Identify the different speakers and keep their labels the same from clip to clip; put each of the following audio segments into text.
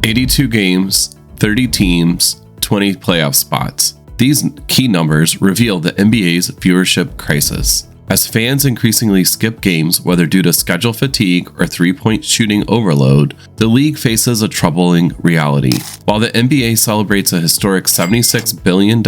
Speaker 1: 82 games, 30 teams, 20 playoff spots. These key numbers reveal the NBA's viewership crisis. As fans increasingly skip games, whether due to schedule fatigue or three-point shooting overload, the league faces a troubling reality. While the NBA celebrates a historic $76 billion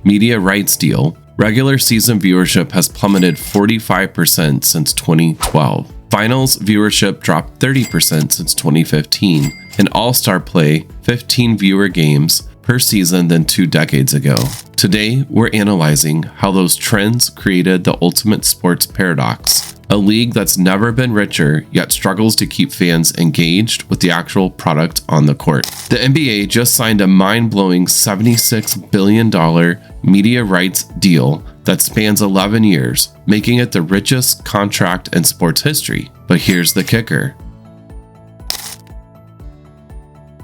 Speaker 1: media rights deal, regular season viewership has plummeted 45% since 2012. Finals viewership dropped 30% since 2015, and All-Star play 15 fewer games per season than 2 decades ago. Today, we're analyzing how those trends created the ultimate sports paradox, a league that's never been richer yet struggles to keep fans engaged with the actual product on the court. The NBA just signed a mind-blowing $76 billion media rights deal that spans 11 years, making it the richest contract in sports history. But here's the kicker.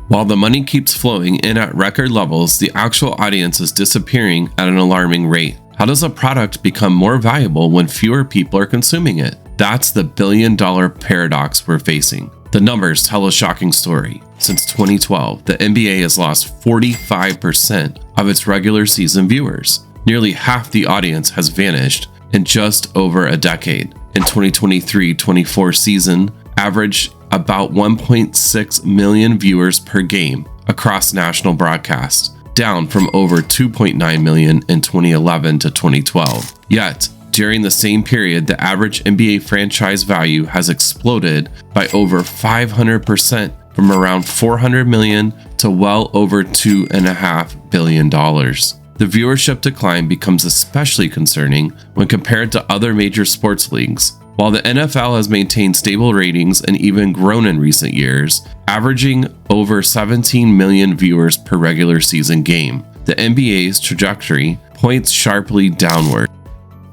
Speaker 1: While the money keeps flowing in at record levels, the actual audience is disappearing at an alarming rate. How does a product become more valuable when fewer people are consuming it? That's the billion-dollar paradox we're facing. The numbers tell a shocking story. Since 2012, the NBA has lost 45% of its regular season viewers. Nearly half the audience has vanished in just over a decade. In 2023-24 season, averaged about 1.6 million viewers per game across national broadcasts, down from over 2.9 million in 2011 to 2012. Yet, during the same period, the average NBA franchise value has exploded by over 500%, from around $400 million to well over $2.5 billion. The viewership decline becomes especially concerning when compared to other major sports leagues. While the NFL has maintained stable ratings and even grown in recent years, averaging over 17 million viewers per regular season game, the NBA's trajectory points sharply downward.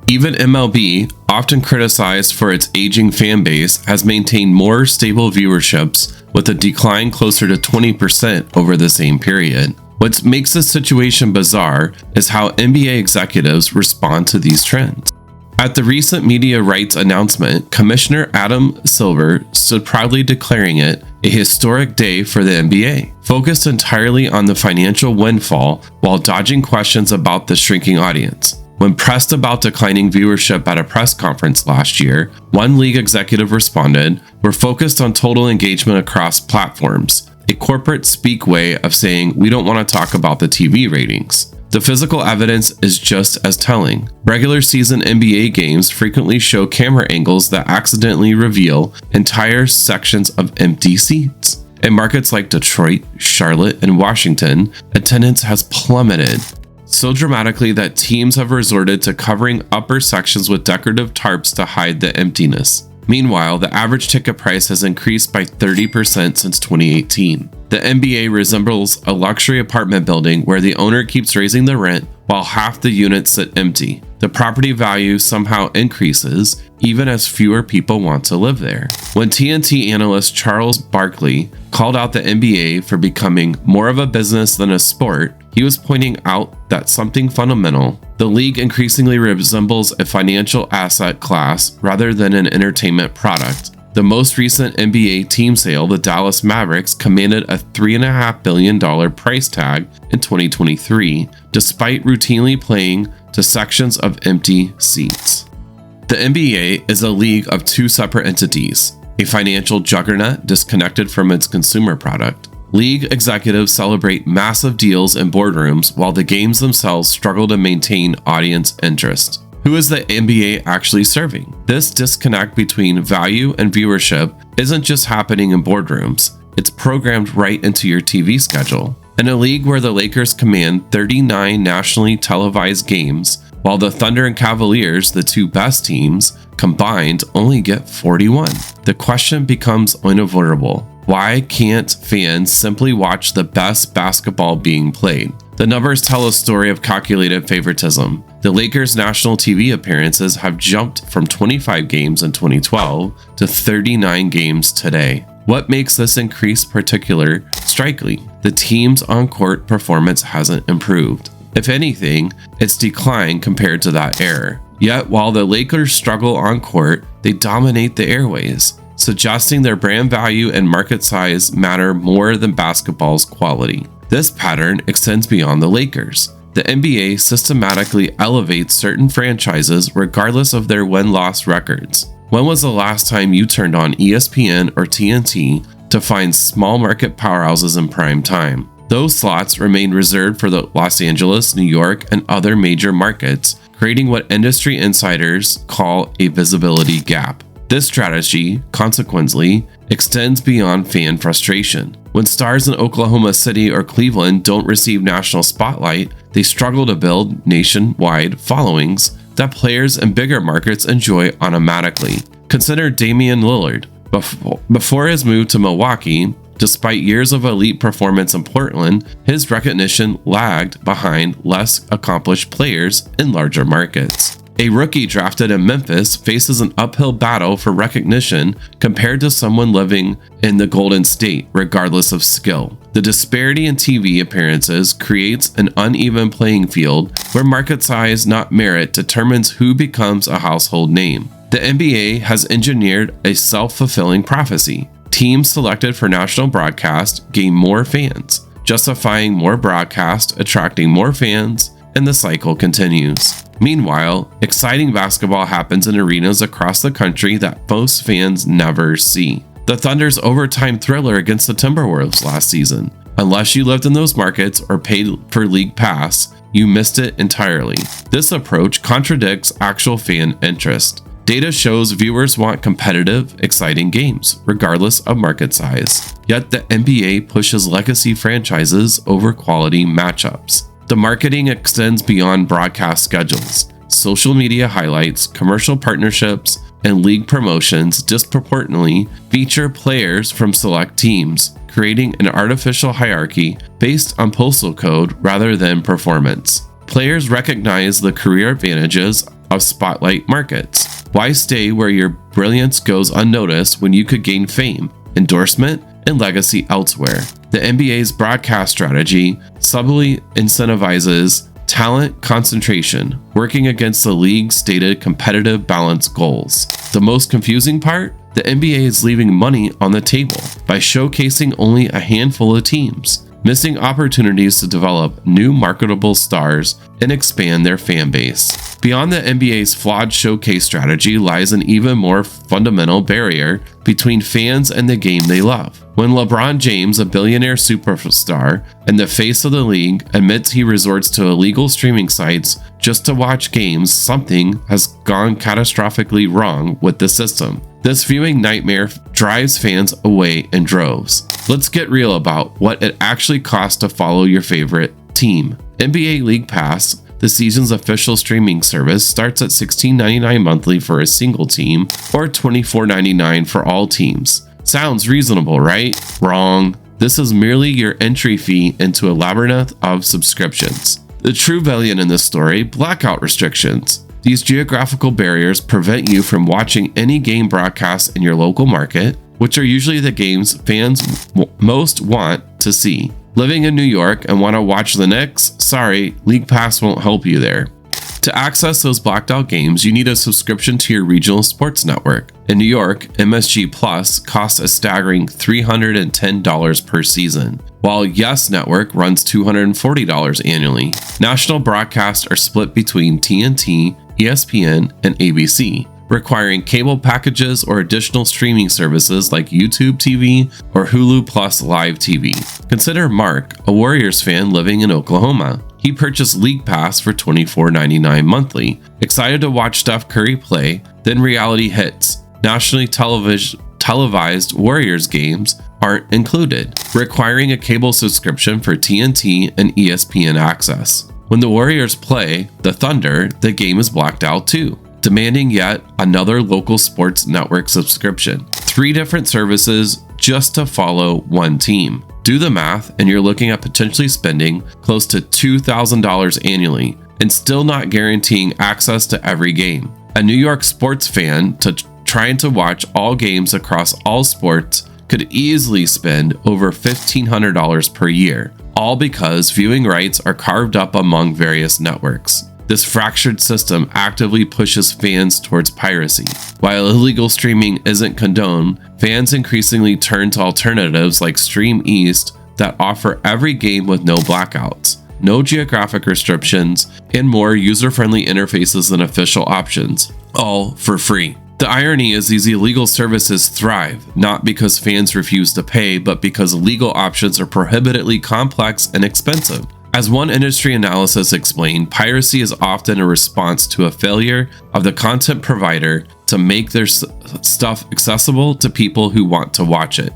Speaker 1: Even MLB, often criticized for its aging fan base, has maintained more stable viewerships with a decline closer to 20% over the same period. What makes this situation bizarre is how NBA executives respond to these trends. At the recent media rights announcement, Commissioner Adam Silver stood proudly declaring it a historic day for the NBA, focused entirely on the financial windfall while dodging questions about the shrinking audience. When pressed about declining viewership at a press conference last year, one league executive responded, "We're focused on total engagement across platforms," a corporate speak way of saying we don't want to talk about the TV ratings. The physical evidence is just as telling. Regular season NBA games frequently show camera angles that accidentally reveal entire sections of empty seats. In markets like Detroit, Charlotte, and Washington, attendance has plummeted so dramatically that teams have resorted to covering upper sections with decorative tarps to hide the emptiness. Meanwhile, the average ticket price has increased by 30% since 2018. The NBA resembles a luxury apartment building where the owner keeps raising the rent while half the units sit empty. The property value somehow increases even as fewer people want to live there. When TNT analyst Charles Barkley called out the NBA for becoming more of a business than a sport, he was pointing out that something fundamental. The league increasingly resembles a financial asset class rather than an entertainment product. The most recent NBA team sale, the Dallas Mavericks, commanded a $3.5 billion price tag in 2023, despite routinely playing to sections of empty seats. The NBA is a league of two separate entities, a financial juggernaut disconnected from its consumer product. League executives celebrate massive deals in boardrooms while the games themselves struggle to maintain audience interest. Who is the NBA actually serving? This disconnect between value and viewership isn't just happening in boardrooms, it's programmed right into your TV schedule. In a league where the Lakers command 39 nationally televised games, while the Thunder and Cavaliers, the two best teams, combined only get 41. The question becomes unavoidable. Why can't fans simply watch the best basketball being played? The numbers tell a story of calculated favoritism. The Lakers' national TV appearances have jumped from 25 games in 2012 to 39 games today. What makes this increase particularly striking? The team's on-court performance hasn't improved. If anything, it's declined compared to that era. Yet, while the Lakers struggle on court, they dominate the airways. suggesting their brand value and market size matter more than basketball's quality. This pattern extends beyond the Lakers. The NBA systematically elevates certain franchises regardless of their win-loss records. When was the last time you turned on ESPN or TNT to find small market powerhouses in prime time? Those slots remain reserved for the Los Angeles, New York, and other major markets, creating what industry insiders call a visibility gap. This strategy, consequently, extends beyond fan frustration. When stars in Oklahoma City or Cleveland don't receive national spotlight, they struggle to build nationwide followings that players in bigger markets enjoy automatically. Consider Damian Lillard. Before his move to Milwaukee, despite years of elite performance in Portland, his recognition lagged behind less accomplished players in larger markets. A rookie drafted in Memphis faces an uphill battle for recognition compared to someone living in the Golden State, regardless of skill. The disparity in TV appearances creates an uneven playing field where market size, not merit, determines who becomes a household name. The NBA has engineered a self-fulfilling prophecy. Teams selected for national broadcast gain more fans, justifying more broadcast, attracting more fans, and the cycle continues. Meanwhile, exciting basketball happens in arenas across the country that most fans never see. The Thunder's overtime thriller against the Timberwolves last season. Unless you lived in those markets or paid for League Pass, you missed it entirely. This approach contradicts actual fan interest. Data shows viewers want competitive, exciting games, regardless of market size. Yet the NBA pushes legacy franchises over quality matchups. The marketing extends beyond broadcast schedules. Social media highlights, commercial partnerships, and league promotions disproportionately feature players from select teams, creating an artificial hierarchy based on postal code rather than performance. Players recognize the career advantages of spotlight markets. Why stay where your brilliance goes unnoticed when you could gain fame, endorsement, and legacy elsewhere? The NBA's broadcast strategy subtly incentivizes talent concentration, working against the league's stated competitive balance goals. The most confusing part? The NBA is leaving money on the table by showcasing only a handful of teams, missing opportunities to develop new marketable stars and expand their fan base. Beyond the NBA's flawed showcase strategy lies an even more fundamental barrier between fans and the game they love. When LeBron James, a billionaire superstar and the face of the league, admits he resorts to illegal streaming sites just to watch games, something has gone catastrophically wrong with the system. This viewing nightmare drives fans away in droves. Let's get real about what it actually costs to follow your favorite team. NBA League Pass, the season's official streaming service, starts at $16.99 monthly for a single team or $24.99 for all teams. Sounds reasonable, right? Wrong. This is merely your entry fee into a labyrinth of subscriptions. The true villain in this story: blackout restrictions. These geographical barriers prevent you from watching any game broadcasts in your local market, which are usually the games fans most want to see. Living in New York and want to watch the Knicks? Sorry, League Pass won't help you there. To access those blacked out games, you need a subscription to your regional sports network. In New York, MSG Plus costs a staggering $310 per season, while Yes Network runs $240 annually. National broadcasts are split between TNT, ESPN, and ABC, requiring cable packages or additional streaming services like YouTube TV or Hulu Plus Live TV. Consider Mark, a Warriors fan living in Oklahoma. He purchased League Pass for $24.99 monthly, excited to watch Steph Curry play. Then reality hits. Nationally televised Warriors games aren't included, requiring a cable subscription for TNT and ESPN access. When the Warriors play the Thunder, the game is blacked out too, demanding yet another local sports network subscription. 3 different services just to follow one team. Do the math, and you're looking at potentially spending close to $2,000 annually and still not guaranteeing access to every game. A New York sports fan trying to watch all games across all sports could easily spend over $1,500 per year, all because viewing rights are carved up among various networks. This fractured system actively pushes fans towards piracy. While illegal streaming isn't condoned, fans increasingly turn to alternatives like Stream East that offer every game with no blackouts, no geographic restrictions, and more user-friendly interfaces than official options, all for free. The irony is these illegal services thrive, not because fans refuse to pay, but because legal options are prohibitively complex and expensive. As one industry analysis explained, piracy is often a response to a failure of the content provider to make their stuff accessible to people who want to watch it.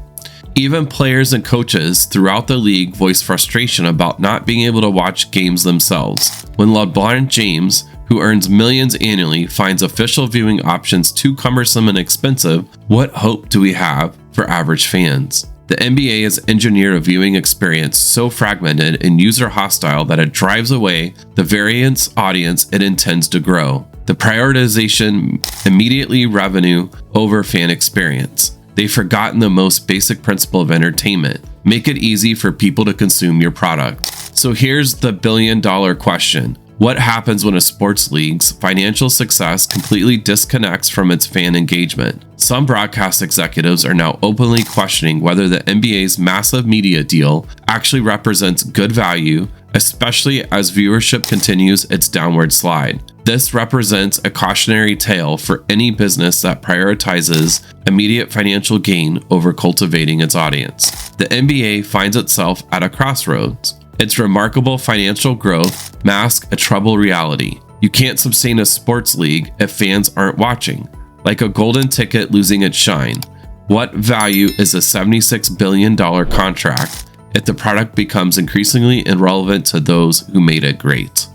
Speaker 1: Even players and coaches throughout the league voice frustration about not being able to watch games themselves. When LeBron James, who earns millions annually, finds official viewing options too cumbersome and expensive, what hope do we have for average fans? The NBA has engineered a viewing experience so fragmented and user-hostile that it drives away the variance audience it intends to grow. The prioritization immediately revenue over fan experience. They've forgotten the most basic principle of entertainment. Make it easy for people to consume your product. So here's the billion-dollar question. What happens when a sports league's financial success completely disconnects from its fan engagement? Some broadcast executives are now openly questioning whether the NBA's massive media deal actually represents good value, especially as viewership continues its downward slide. This represents a cautionary tale for any business that prioritizes immediate financial gain over cultivating its audience. The NBA finds itself at a crossroads. Its remarkable financial growth masks a troubled reality. You can't sustain a sports league if fans aren't watching. Like a golden ticket losing its shine. What value is a $76 billion contract if the product becomes increasingly irrelevant to those who made it great?